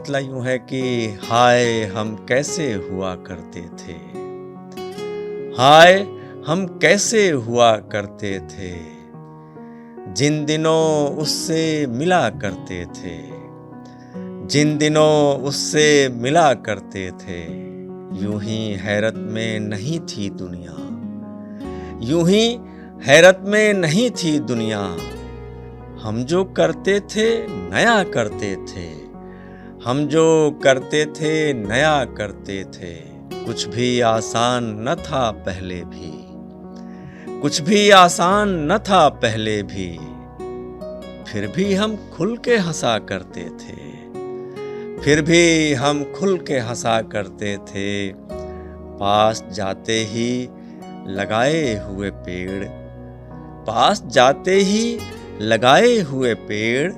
मतलब यूं है कि हाय हम कैसे हुआ करते थे, हाय हम कैसे हुआ करते थे, जिन दिनों उससे मिला करते थे, जिन दिनों उससे मिला करते थे। यूं ही हैरत में नहीं थी दुनिया, यूं ही हैरत में नहीं थी दुनिया। हम जो करते थे नया करते थे, हम जो करते थे नया करते थे। कुछ भी आसान न था पहले भी, कुछ भी आसान न था पहले भी, फिर भी हम खुल के हंसा करते थे, फिर भी हम खुल के हंसा करते थे। पास जाते ही लगाए हुए पेड़, पास जाते ही लगाए हुए पेड़,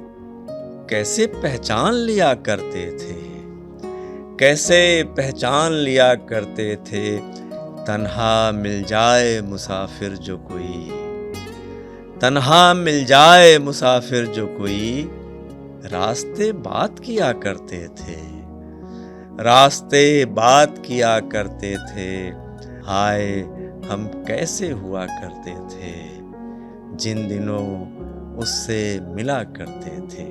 कैसे पहचान लिया करते थे, कैसे पहचान लिया करते थे। तन्हा मिल जाए मुसाफिर जो कोई, तन्हा मिल जाए मुसाफिर जो कोई, रास्ते बात किया करते थे, रास्ते बात किया करते थे। हाय हम कैसे हुआ करते थे, जिन दिनों उससे मिला करते थे।